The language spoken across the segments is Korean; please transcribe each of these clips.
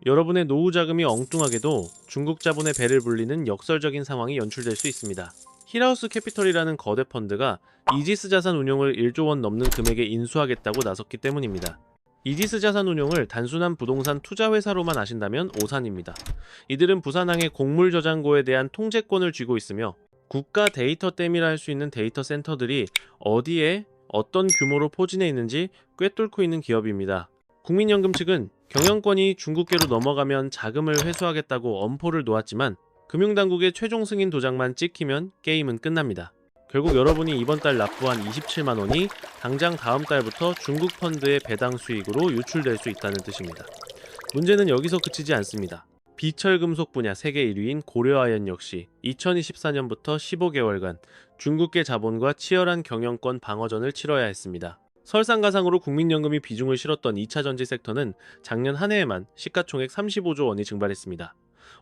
여러분의 노후 자금이 엉뚱하게도 중국 자본의 배를 불리는 역설적인 상황이 연출될 수 있습니다. 힐하우스 캐피털이라는 거대 펀드가 이지스 자산 운용을 1조 원 넘는 금액에 인수하겠다고 나섰기 때문입니다. 이지스 자산 운용을 단순한 부동산 투자 회사로만 아신다면 오산입니다. 이들은 부산항의 곡물 저장고에 대한 통제권을 쥐고 있으며 국가 데이터댐이라 할 수 있는 데이터 센터들이 어디에 어떤 규모로 포진해 있는지 꿰뚫고 있는 기업입니다. 국민연금 측은 경영권이 중국계로 넘어가면 자금을 회수하겠다고 엄포를 놓았지만 금융당국의 최종 승인 도장만 찍히면 게임은 끝납니다. 결국 여러분이 이번 달 납부한 27만 원이 당장 다음 달부터 중국 펀드의 배당 수익으로 유출될 수 있다는 뜻입니다. 문제는 여기서 그치지 않습니다. 비철금속 분야 세계 1위인 고려아연 역시 2024년부터 15개월간 중국계 자본과 치열한 경영권 방어전을 치러야 했습니다. 설상가상으로 국민연금이 비중을 실었던 2차전지 섹터는 작년 한 해에만 시가총액 35조 원이 증발했습니다.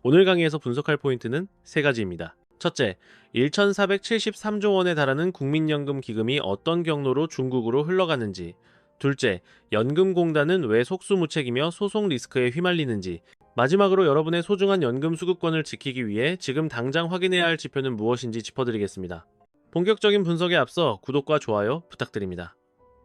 오늘 강의에서 분석할 포인트는 세 가지입니다. 첫째, 1,473조 원에 달하는 국민연금 기금이 어떤 경로로 중국으로 흘러가는지. 둘째, 연금공단은 왜 속수무책이며 소송 리스크에 휘말리는지. 마지막으로 여러분의 소중한 연금 수급권을 지키기 위해 지금 당장 확인해야 할 지표는 무엇인지 짚어드리겠습니다. 본격적인 분석에 앞서 구독과 좋아요 부탁드립니다.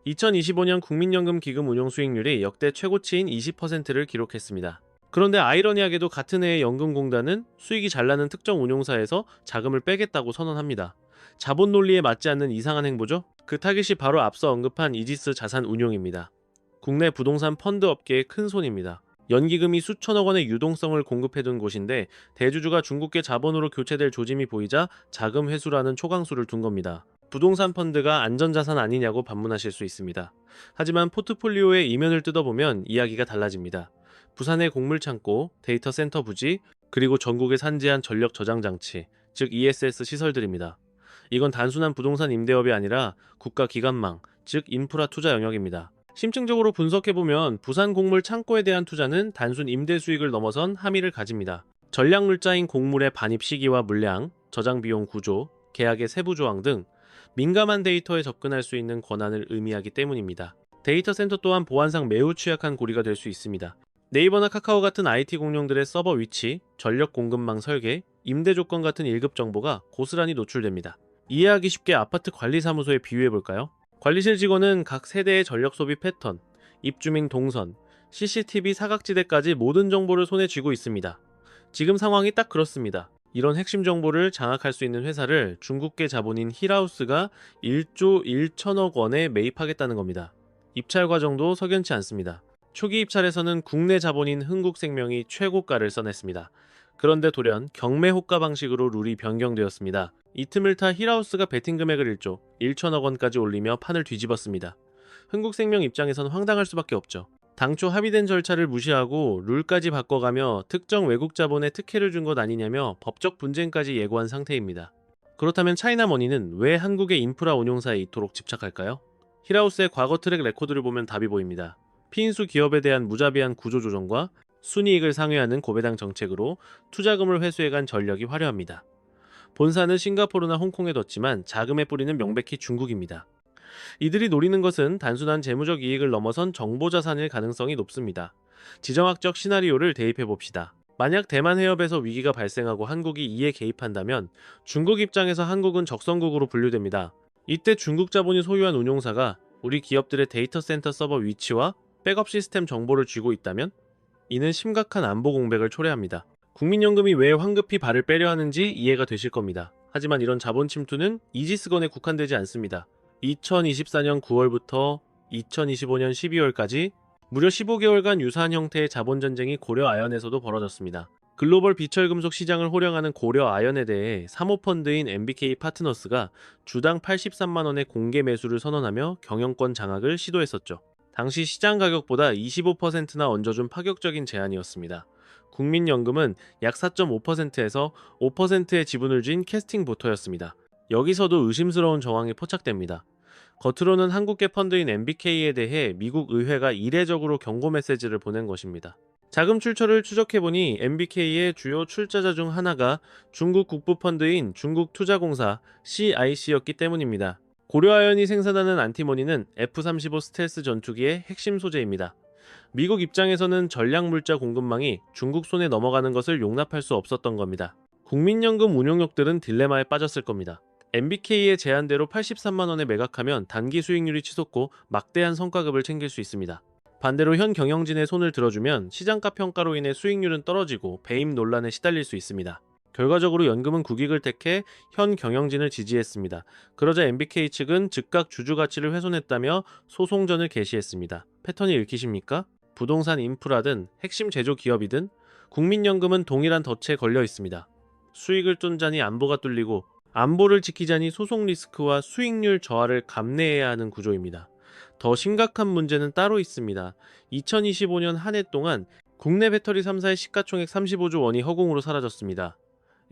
2025년 국민연금 기금 운용 수익률이 역대 최고치인 20%를 기록했습니다. 그런데 아이러니하게도 같은 해에 연금공단은 수익이 잘 나는 특정 운용사에서 자금을 빼겠다고 선언합니다. 자본 논리에 맞지 않는 이상한 행보죠? 그 타깃이 바로 앞서 언급한 이지스 자산 운용입니다. 국내 부동산 펀드 업계의 큰 손입니다. 연기금이 수천억 원의 유동성을 공급해둔 곳인데 대주주가 중국계 자본으로 교체될 조짐이 보이자 자금 회수라는 초강수를 둔 겁니다. 부동산 펀드가 안전자산 아니냐고 반문하실 수 있습니다. 하지만 포트폴리오의 이면을 뜯어보면 이야기가 달라집니다. 부산의 곡물창고, 데이터 센터 부지, 그리고 전국에 산재한 전력 저장 장치, 즉 ESS 시설들입니다. 이건 단순한 부동산 임대업이 아니라 국가 기관망, 즉 인프라 투자 영역입니다. 심층적으로 분석해보면 부산 곡물 창고에 대한 투자는 단순 임대 수익을 넘어선 함의를 가집니다. 전략 물자인 곡물의 반입 시기와 물량, 저장 비용 구조, 계약의 세부 조항 등 민감한 데이터에 접근할 수 있는 권한을 의미하기 때문입니다. 데이터 센터 또한 보안상 매우 취약한 고리가 될 수 있습니다. 네이버나 카카오 같은 IT 공룡들의 서버 위치, 전력 공급망 설계, 임대 조건 같은 1급 정보가 고스란히 노출됩니다. 이해하기 쉽게 아파트 관리사무소에 비유해볼까요? 관리실 직원은 각 세대의 전력 소비 패턴, 입주민 동선, CCTV 사각지대까지 모든 정보를 손에 쥐고 있습니다. 지금 상황이 딱 그렇습니다. 이런 핵심 정보를 장악할 수 있는 회사를 중국계 자본인 힐하우스가 1조 1천억 원에 매입하겠다는 겁니다. 입찰 과정도 석연치 않습니다. 초기 입찰에서는 국내 자본인 흥국생명이 최고가를 써냈습니다. 그런데 돌연 경매 호가 방식으로 룰이 변경되었습니다. 이 틈을 타 힐하우스가 베팅 금액을 1조 1천억 원까지 올리며 판을 뒤집었습니다. 흥국생명 입장에선 황당할 수밖에 없죠. 당초 합의된 절차를 무시하고 룰까지 바꿔가며 특정 외국 자본에 특혜를 준 것 아니냐며 법적 분쟁까지 예고한 상태입니다. 그렇다면 차이나머니는 왜 한국의 인프라 운용사에 이토록 집착할까요? 힐하우스의 과거 트랙 레코드를 보면 답이 보입니다. 피인수 기업에 대한 무자비한 구조조정과 순이익을 상회하는 고배당 정책으로 투자금을 회수해간 전력이 화려합니다. 본사는 싱가포르나 홍콩에 뒀지만 자금의 뿌리는 명백히 중국입니다. 이들이 노리는 것은 단순한 재무적 이익을 넘어선 정보자산일 가능성이 높습니다. 지정학적 시나리오를 대입해봅시다. 만약 대만 해협에서 위기가 발생하고 한국이 이에 개입한다면 중국 입장에서 한국은 적성국으로 분류됩니다. 이때 중국 자본이 소유한 운용사가 우리 기업들의 데이터 센터 서버 위치와 백업 시스템 정보를 쥐고 있다면 이는 심각한 안보 공백을 초래합니다. 국민연금이 왜 황급히 발을 빼려 하는지 이해가 되실 겁니다. 하지만 이런 자본 침투는 이지스건에 국한되지 않습니다. 2024년 9월부터 2025년 12월까지 무려 15개월간 유사한 형태의 자본전쟁이 고려아연에서도 벌어졌습니다. 글로벌 비철금속 시장을 호령하는 고려아연에 대해 사모펀드인 MBK 파트너스가 주당 83만 원의 공개 매수를 선언하며 경영권 장악을 시도했었죠. 당시 시장 가격보다 25%나 얹어준 파격적인 제안이었습니다. 국민연금은 약 4.5%에서 5%의 지분을 쥔 캐스팅 보터였습니다. 여기서도 의심스러운 정황이 포착됩니다. 겉으로는 한국계 펀드인 MBK에 대해 미국 의회가 이례적으로 경고 메시지를 보낸 것입니다. 자금 출처를 추적해보니 MBK의 주요 출자자 중 하나가 중국 국부펀드인 중국투자공사 CIC였기 때문입니다. 고려아연이 생산하는 안티모니는 F-35 스텔스 전투기의 핵심 소재입니다. 미국 입장에서는 전략물자 공급망이 중국 손에 넘어가는 것을 용납할 수 없었던 겁니다. 국민연금 운용력들은 딜레마에 빠졌을 겁니다. MBK의 제안대로 83만 원에 매각하면 단기 수익률이 치솟고 막대한 성과급을 챙길 수 있습니다. 반대로 현 경영진의 손을 들어주면 시장가 평가로 인해 수익률은 떨어지고 배임 논란에 시달릴 수 있습니다. 결과적으로 연금은 국익을 택해 현 경영진을 지지했습니다. 그러자 MBK 측은 즉각 주주 가치를 훼손했다며 소송전을 개시했습니다. 패턴이 읽히십니까? 부동산 인프라든 핵심 제조 기업이든 국민연금은 동일한 덫에 걸려 있습니다. 수익을 쫓자니 안보가 뚫리고 안보를 지키자니 소송 리스크와 수익률 저하를 감내해야 하는 구조입니다. 더 심각한 문제는 따로 있습니다. 2025년 한 해 동안 국내 배터리 3사의 시가총액 35조 원이 허공으로 사라졌습니다.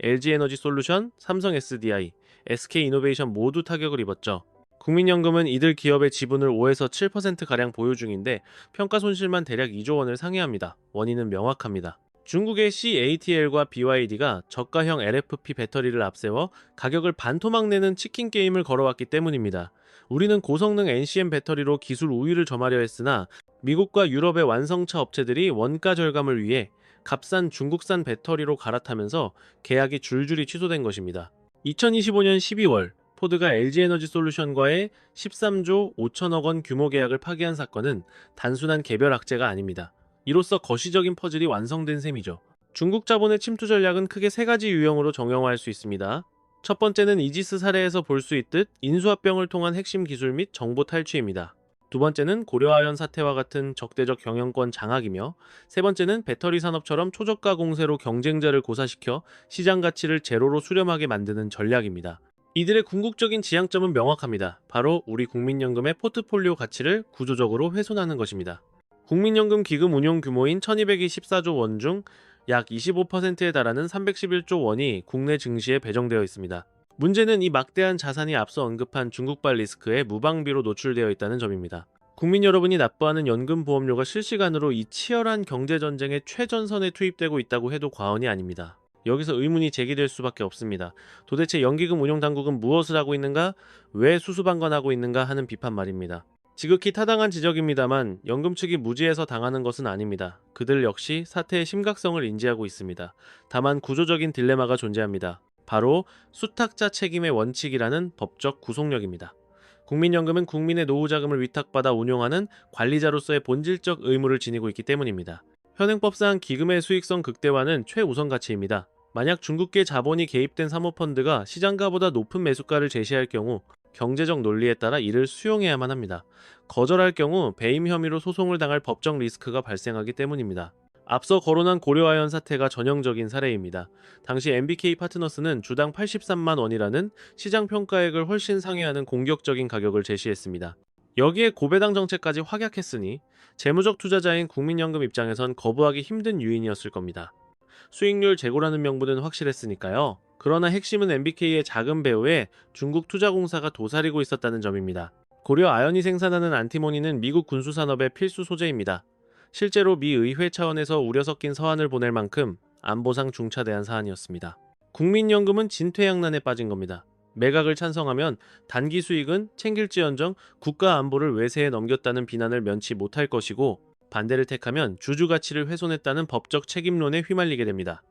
LG에너지솔루션, 삼성 SDI, SK이노베이션 모두 타격을 입었죠. 국민연금은 이들 기업의 지분을 5에서 7%가량 보유 중인데 평가 손실만 대략 2조 원을 상회합니다. 원인은 명확합니다. 중국의 CATL과 BYD가 저가형 LFP 배터리를 앞세워 가격을 반토막 내는 치킨 게임을 걸어왔기 때문입니다. 우리는 고성능 NCM 배터리로 기술 우위를 점하려 했으나 미국과 유럽의 완성차 업체들이 원가 절감을 위해 값싼 중국산 배터리로 갈아타면서 계약이 줄줄이 취소된 것입니다. 2025년 12월 포드가 LG에너지솔루션과의 13조 5천억 원 규모 계약을 파기한 사건은 단순한 개별 악재가 아닙니다. 이로써 거시적인 퍼즐이 완성된 셈이죠. 중국 자본의 침투 전략은 크게 세 가지 유형으로 정형화할 수 있습니다. 첫 번째는 이지스 사례에서 볼 수 있듯 인수합병을 통한 핵심 기술 및 정보 탈취입니다. 두 번째는 고려아연 사태와 같은 적대적 경영권 장악이며 세 번째는 배터리 산업처럼 초저가 공세로 경쟁자를 고사시켜 시장 가치를 제로로 수렴하게 만드는 전략입니다. 이들의 궁극적인 지향점은 명확합니다. 바로 우리 국민연금의 포트폴리오 가치를 구조적으로 훼손하는 것입니다. 국민연금 기금 운용 규모인 1224조 원 중 약 25%에 달하는 311조 원이 국내 증시에 배정되어 있습니다. 문제는 이 막대한 자산이 앞서 언급한 중국발 리스크에 무방비로 노출되어 있다는 점입니다. 국민 여러분이 납부하는 연금보험료가 실시간으로 이 치열한 경제전쟁의 최전선에 투입되고 있다고 해도 과언이 아닙니다. 여기서 의문이 제기될 수밖에 없습니다. 도대체 연기금 운용당국은 무엇을 하고 있는가? 왜 수수방관하고 있는가 하는 비판 말입니다. 지극히 타당한 지적입니다만 연금 측이 무지해서 당하는 것은 아닙니다. 그들 역시 사태의 심각성을 인지하고 있습니다. 다만 구조적인 딜레마가 존재합니다. 바로 수탁자 책임의 원칙이라는 법적 구속력입니다. 국민연금은 국민의 노후자금을 위탁받아 운용하는 관리자로서의 본질적 의무를 지니고 있기 때문입니다. 현행법상 기금의 수익성 극대화는 최우선 가치입니다. 만약 중국계 자본이 개입된 사모펀드가 시장가보다 높은 매수가를 제시할 경우 경제적 논리에 따라 이를 수용해야만 합니다. 거절할 경우 배임 혐의로 소송을 당할 법적 리스크가 발생하기 때문입니다. 앞서 거론한 고려아연 사태가 전형적인 사례입니다. 당시 MBK 파트너스는 주당 83만 원이라는 시장 평가액을 훨씬 상회하는 공격적인 가격을 제시했습니다. 여기에 고배당 정책까지 확약했으니 재무적 투자자인 국민연금 입장에선 거부하기 힘든 유인이었을 겁니다. 수익률 제고라는 명분은 확실했으니까요. 그러나 핵심은 MBK의 작은 배후에 중국 투자공사가 도사리고 있었다는 점입니다. 고려 아연이 생산하는 안티모니는 미국 군수산업의 필수 소재입니다. 실제로 미 의회 차원에서 우려 섞인 서한을 보낼 만큼 안보상 중차대한 사안이었습니다. 국민연금은 진퇴양난에 빠진 겁니다. 매각을 찬성하면 단기 수익은 챙길지언정 국가 안보를 외세에 넘겼다는 비난을 면치 못할 것이고 반대를 택하면 주주 가치를 훼손했다는 법적 책임론에 휘말리게 됩니다.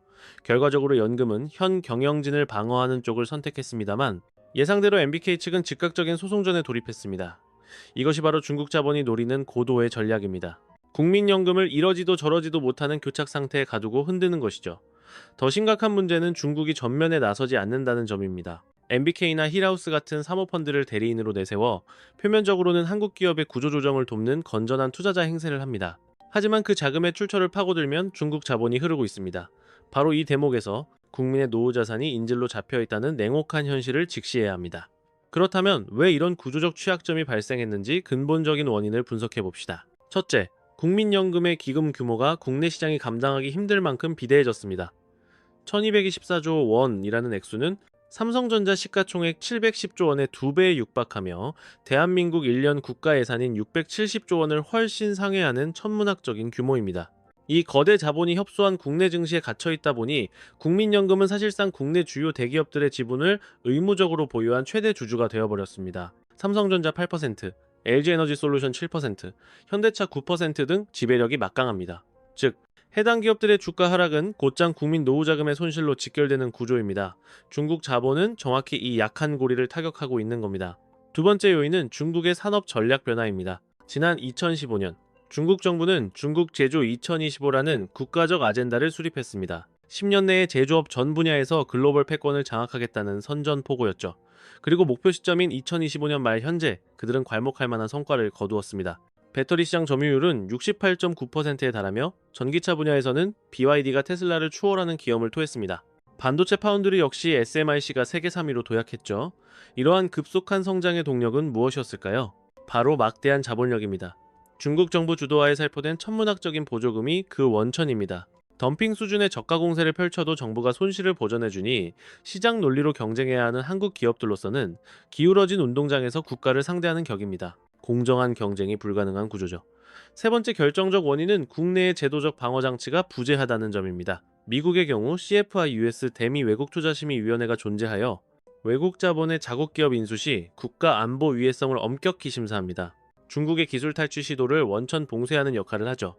결과적으로 연금은 현 경영진을 방어하는 쪽을 선택했습니다만 예상대로 MBK 측은 즉각적인 소송전에 돌입했습니다. 이것이 바로 중국 자본이 노리는 고도의 전략입니다. 국민연금을 이러지도 저러지도 못하는 교착 상태에 가두고 흔드는 것이죠. 더 심각한 문제는 중국이 전면에 나서지 않는다는 점입니다. MBK나 힐하우스 같은 사모펀드를 대리인으로 내세워 표면적으로는 한국 기업의 구조조정을 돕는 건전한 투자자 행세를 합니다. 하지만 그 자금의 출처를 파고들면 중국 자본이 흐르고 있습니다. 바로 이 대목에서 국민의 노후 자산이 인질로 잡혀있다는 냉혹한 현실을 직시해야 합니다. 그렇다면 왜 이런 구조적 취약점이 발생했는지 근본적인 원인을 분석해 봅시다. 첫째, 국민연금의 기금 규모가 국내 시장이 감당하기 힘들 만큼 비대해졌습니다. 1224조 원이라는 액수는 삼성전자 시가총액 710조 원의 2배에 육박하며 대한민국 1년 국가 예산인 670조 원을 훨씬 상회하는 천문학적인 규모입니다. 이 거대 자본이 협소한 국내 증시에 갇혀있다 보니 국민연금은 사실상 국내 주요 대기업들의 지분을 의무적으로 보유한 최대 주주가 되어버렸습니다. 삼성전자 8%, LG에너지솔루션 7%, 현대차 9% 등 지배력이 막강합니다. 즉, 해당 기업들의 주가 하락은 곧장 국민 노후자금의 손실로 직결되는 구조입니다. 중국 자본은 정확히 이 약한 고리를 타격하고 있는 겁니다. 두 번째 요인은 중국의 산업 전략 변화입니다. 지난 2015년, 중국 정부는 중국 제조 2025라는 국가적 아젠다를 수립했습니다. 10년 내에 제조업 전 분야에서 글로벌 패권을 장악하겠다는 선전포고였죠. 그리고 목표 시점인 2025년 말 현재 그들은 괄목할 만한 성과를 거두었습니다. 배터리 시장 점유율은 68.9%에 달하며 전기차 분야에서는 BYD가 테슬라를 추월하는 기염을 토했습니다. 반도체 파운드리 역시 SMIC가 세계 3위로 도약했죠. 이러한 급속한 성장의 동력은 무엇이었을까요? 바로 막대한 자본력입니다. 중국 정부 주도하에 살포된 천문학적인 보조금이 그 원천입니다. 덤핑 수준의 저가 공세를 펼쳐도 정부가 손실을 보전해주니 시장 논리로 경쟁해야 하는 한국 기업들로서는 기울어진 운동장에서 국가를 상대하는 격입니다. 공정한 경쟁이 불가능한 구조죠. 세 번째 결정적 원인은 국내의 제도적 방어 장치가 부재하다는 점입니다. 미국의 경우 CFI US 대미 외국투자심의위원회가 존재하여 외국 자본의 자국 기업 인수 시 국가 안보 위해성을 엄격히 심사합니다. 중국의 기술 탈취 시도를 원천 봉쇄하는 역할을 하죠.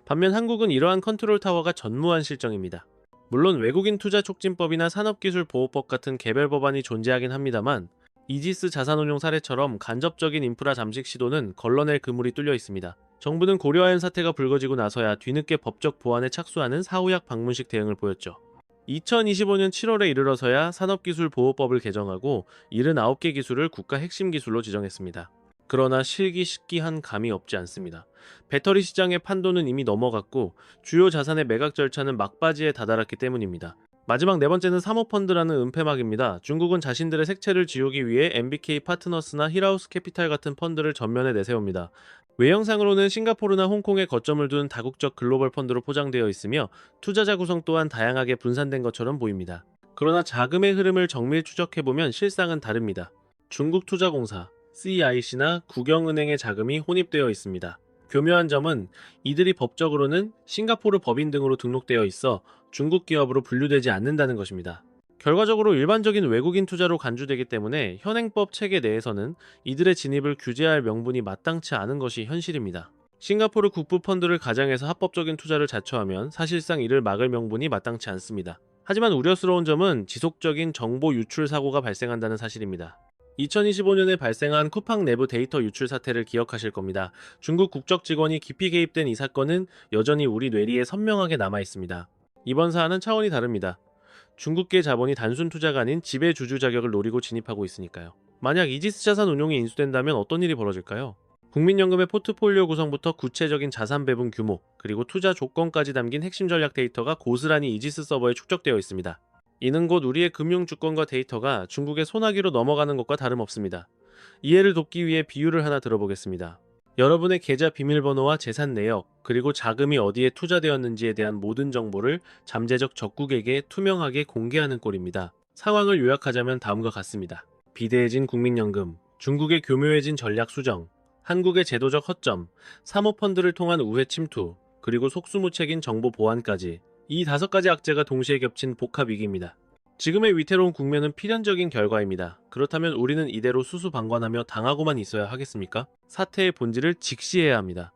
반면 한국은 이러한 컨트롤 타워가 전무한 실정입니다. 물론 외국인 투자 촉진법이나 산업기술보호법 같은 개별 법안이 존재하긴 합니다만 이지스 자산운용 사례처럼 간접적인 인프라 잠식 시도는 걸러낼 그물이 뚫려 있습니다. 정부는 고려하연 사태가 불거지고 나서야 뒤늦게 법적 보완에 착수하는 사후약 방문식 대응을 보였죠. 2025년 7월에 이르러서야 산업기술보호법을 개정하고 79개 기술을 국가 핵심 기술로 지정했습니다. 그러나 실기식기한 감이 없지 않습니다. 배터리 시장의 판도는 이미 넘어갔고 주요 자산의 매각 절차는 막바지에 다다랐기 때문입니다. 마지막 네 번째는 사모펀드라는 은폐막입니다. 중국은 자신들의 색채를 지우기 위해 MBK 파트너스나 힐하우스 캐피탈 같은 펀드를 전면에 내세웁니다. 외형상으로는 싱가포르나 홍콩에 거점을 둔 다국적 글로벌 펀드로 포장되어 있으며 투자자 구성 또한 다양하게 분산된 것처럼 보입니다. 그러나 자금의 흐름을 정밀 추적해보면 실상은 다릅니다. 중국투자공사, CIC나 국영은행의 자금이 혼입되어 있습니다. 교묘한 점은 이들이 법적으로는 싱가포르 법인 등으로 등록되어 있어 중국 기업으로 분류되지 않는다는 것입니다. 결과적으로 일반적인 외국인 투자로 간주되기 때문에 현행법 체계 내에서는 이들의 진입을 규제할 명분이 마땅치 않은 것이 현실입니다. 싱가포르 국부 펀드를 가장해서 합법적인 투자를 자처하면 사실상 이를 막을 명분이 마땅치 않습니다. 하지만 우려스러운 점은 지속적인 정보 유출 사고가 발생한다는 사실입니다. 2025년에 발생한 쿠팡 내부 데이터 유출 사태를 기억하실 겁니다. 중국 국적 직원이 깊이 개입된 이 사건은 여전히 우리 뇌리에 선명하게 남아 있습니다. 이번 사안은 차원이 다릅니다. 중국계 자본이 단순 투자가 아닌 지배주주 자격을 노리고 진입하고 있으니까요. 만약 이지스 자산 운용이 인수된다면 어떤 일이 벌어질까요? 국민연금의 포트폴리오 구성부터 구체적인 자산 배분 규모, 그리고 투자 조건까지 담긴 핵심 전략 데이터가 고스란히 이지스 서버에 축적되어 있습니다. 이는 곧 우리의 금융 주권과 데이터가 중국의 소나기로 넘어가는 것과 다름없습니다. 이해를 돕기 위해 비유를 하나 들어보겠습니다. 여러분의 계좌 비밀번호와 재산 내역, 그리고 자금이 어디에 투자되었는지에 대한 모든 정보를 잠재적 적국에게 투명하게 공개하는 꼴입니다. 상황을 요약하자면 다음과 같습니다. 비대해진 국민연금, 중국의 교묘해진 전략 수정, 한국의 제도적 허점, 사모펀드를 통한 우회 침투, 그리고 속수무책인 정보 보안까지 이 5가지 악재가 동시에 겹친 복합위기입니다. 지금의 위태로운 국면은 필연적인 결과입니다. 그렇다면 우리는 이대로 수수방관하며 당하고만 있어야 하겠습니까? 사태의 본질을 직시해야 합니다.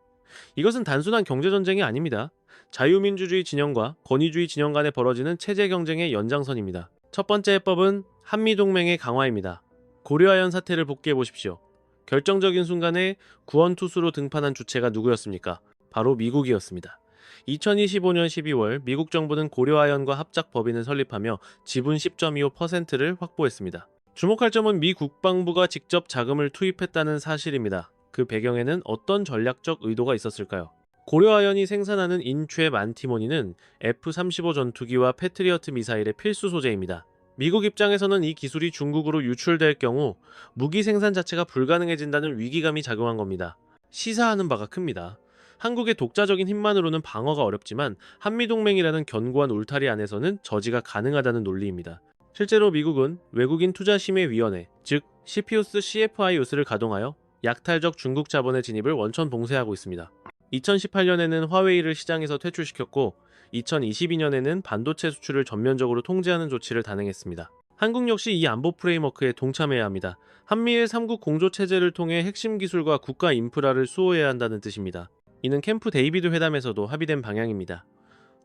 이것은 단순한 경제전쟁이 아닙니다. 자유민주주의 진영과 권위주의 진영 간에 벌어지는 체제 경쟁의 연장선입니다. 첫 번째 해법은 한미동맹의 강화입니다. 고려하연 사태를 복귀해 보십시오. 결정적인 순간에 구원투수로 등판한 주체가 누구였습니까? 바로 미국이었습니다. 2025년 12월 미국 정부는 고려하연과 합작 법인을 설립하며 지분 10.25%를 확보했습니다. 주목할 점은 미 국방부가 직접 자금을 투입했다는 사실입니다. 그 배경에는 어떤 전략적 의도가 있었을까요? 고려하연이 생산하는 인최 만티모니는 F-35 전투기와 패트리어트 미사일의 필수 소재입니다. 미국 입장에서는 이 기술이 중국으로 유출될 경우 무기 생산 자체가 불가능해진다는 위기감이 작용한 겁니다. 시사하는 바가 큽니다. 한국의 독자적인 힘만으로는 방어가 어렵지만 한미동맹이라는 견고한 울타리 안에서는 저지가 가능하다는 논리입니다. 실제로 미국은 외국인 투자심의위원회, 즉 CFIUS CFIUS를 가동하여 약탈적 중국 자본의 진입을 원천 봉쇄하고 있습니다. 2018년에는 화웨이를 시장에서 퇴출시켰고 2022년에는 반도체 수출을 전면적으로 통제하는 조치를 단행했습니다. 한국 역시 이 안보 프레임워크에 동참해야 합니다. 한미일 3국 공조 체제를 통해 핵심 기술과 국가 인프라를 수호해야 한다는 뜻입니다. 이는 캠프 데이비드 회담에서도 합의된 방향입니다.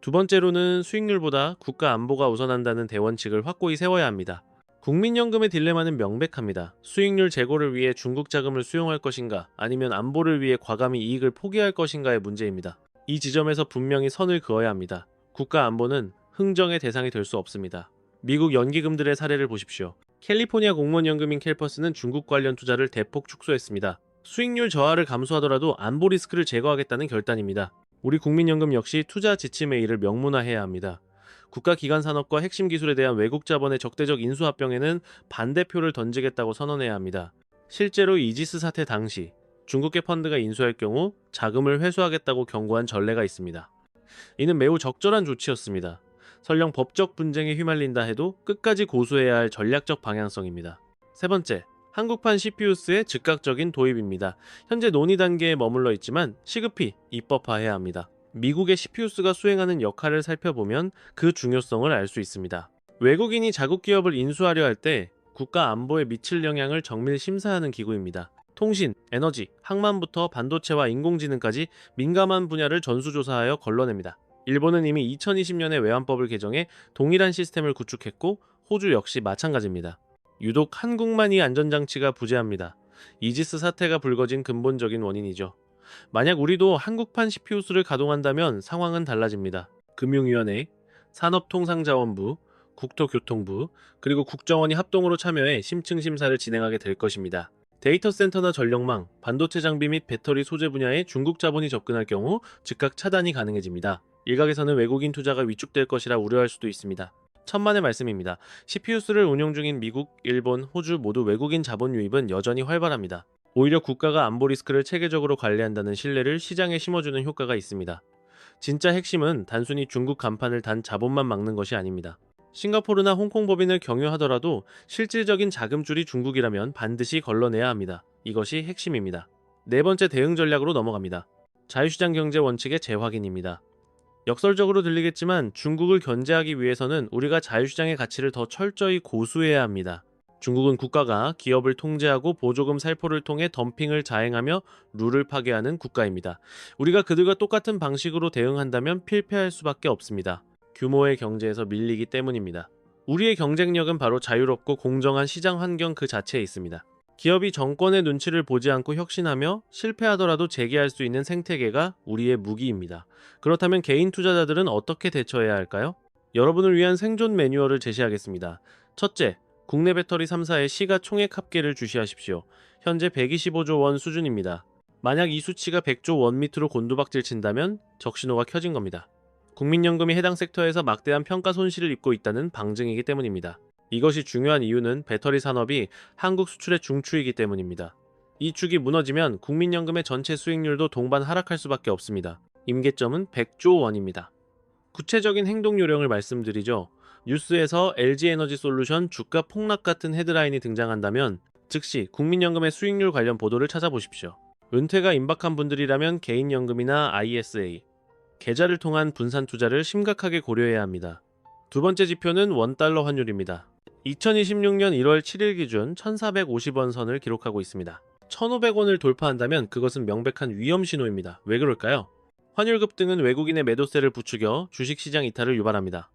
두 번째로는 수익률보다 국가 안보가 우선한다는 대원칙을 확고히 세워야 합니다. 국민연금의 딜레마는 명백합니다. 수익률 제고를 위해 중국 자금을 수용할 것인가, 아니면 안보를 위해 과감히 이익을 포기할 것인가의 문제입니다. 이 지점에서 분명히 선을 그어야 합니다. 국가 안보는 흥정의 대상이 될 수 없습니다. 미국 연기금들의 사례를 보십시오. 캘리포니아 공무원 연금인 캘퍼스는 중국 관련 투자를 대폭 축소했습니다. 수익률 저하를 감수하더라도 안보 리스크를 제거하겠다는 결단입니다. 우리 국민연금 역시 투자 지침의 일을 명문화해야 합니다. 국가기관 산업과 핵심 기술에 대한 외국 자본의 적대적 인수 합병에는 반대표를 던지겠다고 선언해야 합니다. 실제로 이지스 사태 당시 중국계 펀드가 인수할 경우 자금을 회수하겠다고 경고한 전례가 있습니다. 이는 매우 적절한 조치였습니다. 설령 법적 분쟁에 휘말린다 해도 끝까지 고수해야 할 전략적 방향성입니다. 세 번째, 한국판 CPU스의 즉각적인 도입입니다. 현재 논의 단계에 머물러 있지만 시급히 입법화해야 합니다. 미국의 CPU스가 수행하는 역할을 살펴보면 그 중요성을 알 수 있습니다. 외국인이 자국 기업을 인수하려 할 때 국가 안보에 미칠 영향을 정밀 심사하는 기구입니다. 통신, 에너지, 항만부터 반도체와 인공지능까지 민감한 분야를 전수조사하여 걸러냅니다. 일본은 이미 2020년에 외환법을 개정해 동일한 시스템을 구축했고 호주 역시 마찬가지입니다. 유독 한국만 이 안전장치가 부재합니다. 이지스 사태가 불거진 근본적인 원인이죠. 만약 우리도 한국판 CPU수를 가동한다면 상황은 달라집니다. 금융위원회, 산업통상자원부, 국토교통부, 그리고 국정원이 합동으로 참여해 심층 심사를 진행하게 될 것입니다. 데이터 센터나 전력망, 반도체 장비 및 배터리 소재 분야에 중국 자본이 접근할 경우 즉각 차단이 가능해집니다. 일각에서는 외국인 투자가 위축될 것이라 우려할 수도 있습니다. 천만의 말씀입니다. CPU수를 운용 중인 미국, 일본, 호주 모두 외국인 자본 유입은 여전히 활발합니다. 오히려 국가가 안보 리스크를 체계적으로 관리한다는 신뢰를 시장에 심어주는 효과가 있습니다. 진짜 핵심은 단순히 중국 간판을 단 자본만 막는 것이 아닙니다. 싱가포르나 홍콩 법인을 경유하더라도 실질적인 자금줄이 중국이라면 반드시 걸러내야 합니다. 이것이 핵심입니다. 네 번째 대응 전략으로 넘어갑니다. 자유시장 경제 원칙의 재확인입니다. 역설적으로 들리겠지만 중국을 견제하기 위해서는 우리가 자유시장의 가치를 더 철저히 고수해야 합니다. 중국은 국가가 기업을 통제하고 보조금 살포를 통해 덤핑을 자행하며 룰을 파괴하는 국가입니다. 우리가 그들과 똑같은 방식으로 대응한다면 필패할 수밖에 없습니다. 규모의 경제에서 밀리기 때문입니다. 우리의 경쟁력은 바로 자유롭고 공정한 시장 환경 그 자체에 있습니다. 기업이 정권의 눈치를 보지 않고 혁신하며 실패하더라도 재기할 수 있는 생태계가 우리의 무기입니다. 그렇다면 개인 투자자들은 어떻게 대처해야 할까요? 여러분을 위한 생존 매뉴얼을 제시하겠습니다. 첫째, 국내 배터리 3사의 시가총액 합계를 주시하십시오. 현재 125조 원 수준입니다. 만약 이 수치가 100조 원 밑으로 곤두박질 친다면 적신호가 켜진 겁니다. 국민연금이 해당 섹터에서 막대한 평가 손실을 입고 있다는 방증이기 때문입니다. 이것이 중요한 이유는 배터리 산업이 한국 수출의 중추이기 때문입니다. 이 축이 무너지면 국민연금의 전체 수익률도 동반 하락할 수밖에 없습니다. 임계점은 100조 원입니다. 구체적인 행동 요령을 말씀드리죠. 뉴스에서 LG에너지솔루션 주가 폭락 같은 헤드라인이 등장한다면 즉시 국민연금의 수익률 관련 보도를 찾아보십시오. 은퇴가 임박한 분들이라면 개인연금이나 ISA, 계좌를 통한 분산 투자를 심각하게 고려해야 합니다. 두 번째 지표는 원달러 환율입니다. 2026년 1월 7일 기준 1,450원 선을 기록하고 있습니다. 1,500원을 돌파한다면 그것은 명백한 위험 신호입니다. 왜 그럴까요? 환율 급등은 외국인의 매도세를 부추겨 주식시장 이탈을 유발합니다.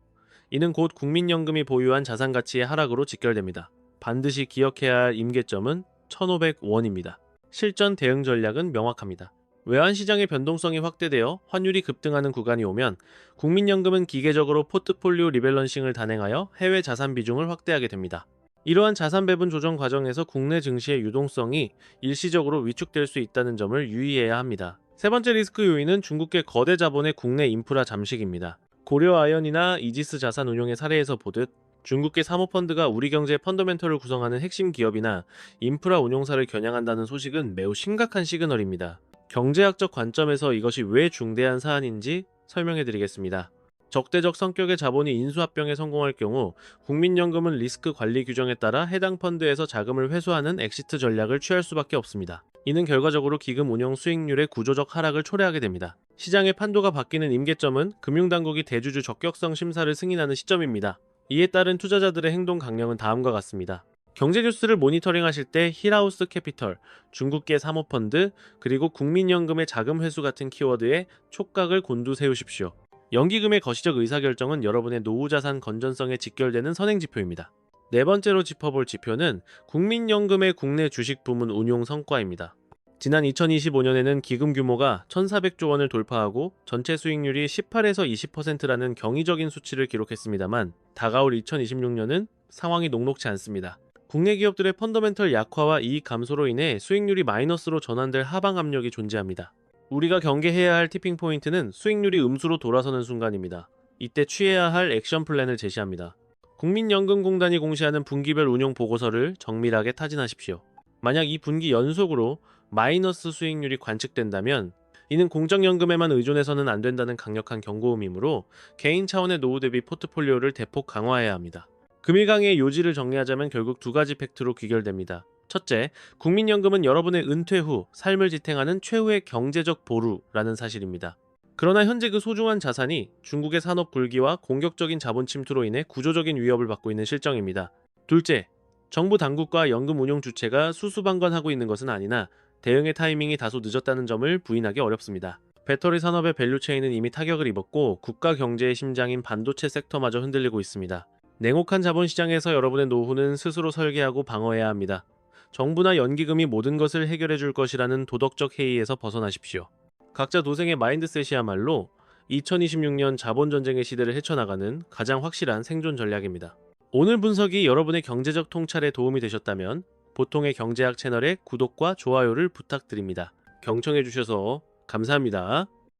이는 곧 국민연금이 보유한 자산 가치의 하락으로 직결됩니다. 반드시 기억해야 할 임계점은 1,500원입니다. 실전 대응 전략은 명확합니다. 외환시장의 변동성이 확대되어 환율이 급등하는 구간이 오면 국민연금은 기계적으로 포트폴리오 리밸런싱을 단행하여 해외 자산 비중을 확대하게 됩니다. 이러한 자산 배분 조정 과정에서 국내 증시의 유동성이 일시적으로 위축될 수 있다는 점을 유의해야 합니다. 세 번째 리스크 요인은 중국계 거대 자본의 국내 인프라 잠식입니다. 고려아연이나 이지스 자산운용의 사례에서 보듯 중국계 사모펀드가 우리 경제의 펀더멘털을 구성하는 핵심 기업이나 인프라 운용사를 겨냥한다는 소식은 매우 심각한 시그널입니다. 경제학적 관점에서 이것이 왜 중대한 사안인지 설명해드리겠습니다. 적대적 성격의 자본이 인수합병에 성공할 경우 국민연금은 리스크 관리 규정에 따라 해당 펀드에서 자금을 회수하는 엑시트 전략을 취할 수밖에 없습니다. 이는 결과적으로 기금 운영 수익률의 구조적 하락을 초래하게 됩니다. 시장의 판도가 바뀌는 임계점은 금융당국이 대주주 적격성 심사를 승인하는 시점입니다. 이에 따른 투자자들의 행동 강령은 다음과 같습니다. 경제 뉴스를 모니터링하실 때 힐하우스 캐피털, 중국계 사모펀드, 그리고 국민연금의 자금 회수 같은 키워드에 촉각을 곤두세우십시오. 연기금의 거시적 의사결정은 여러분의 노후 자산 건전성에 직결되는 선행지표입니다. 네 번째로 짚어볼 지표는 국민연금의 국내 주식 부문 운용 성과입니다. 지난 2025년에는 기금 규모가 1,400조 원을 돌파하고 전체 수익률이 18에서 20%라는 경이적인 수치를 기록했습니다만 다가올 2026년은 상황이 녹록지 않습니다. 국내 기업들의 펀더멘털 약화와 이익 감소로 인해 수익률이 마이너스로 전환될 하방 압력이 존재합니다. 우리가 경계해야 할 티핑 포인트는 수익률이 음수로 돌아서는 순간입니다. 이때 취해야 할 액션 플랜을 제시합니다. 국민연금공단이 공시하는 분기별 운용 보고서를 정밀하게 타진하십시오. 만약 이 분기 연속으로 마이너스 수익률이 관측된다면 이는 공적연금에만 의존해서는 안 된다는 강력한 경고음이므로 개인 차원의 노후 대비 포트폴리오를 대폭 강화해야 합니다. 금일강의 요지를 정리하자면 결국 두 가지 팩트로 귀결됩니다. 첫째, 국민연금은 여러분의 은퇴 후 삶을 지탱하는 최후의 경제적 보루라는 사실입니다. 그러나 현재 그 소중한 자산이 중국의 산업 굴기와 공격적인 자본 침투로 인해 구조적인 위협을 받고 있는 실정입니다. 둘째, 정부 당국과 연금 운용 주체가 수수방관하고 있는 것은 아니나 대응의 타이밍이 다소 늦었다는 점을 부인하기 어렵습니다. 배터리 산업의 밸류체인은 이미 타격을 입었고 국가 경제의 심장인 반도체 섹터마저 흔들리고 있습니다. 냉혹한 자본시장에서 여러분의 노후는 스스로 설계하고 방어해야 합니다. 정부나 연기금이 모든 것을 해결해 줄 것이라는 도덕적 해이에서 벗어나십시오. 각자 도생의 마인드셋이야말로 2026년 자본전쟁의 시대를 헤쳐나가는 가장 확실한 생존 전략입니다. 오늘 분석이 여러분의 경제적 통찰에 도움이 되셨다면 보통의 경제학 채널의 구독과 좋아요를 부탁드립니다. 경청해 주셔서 감사합니다.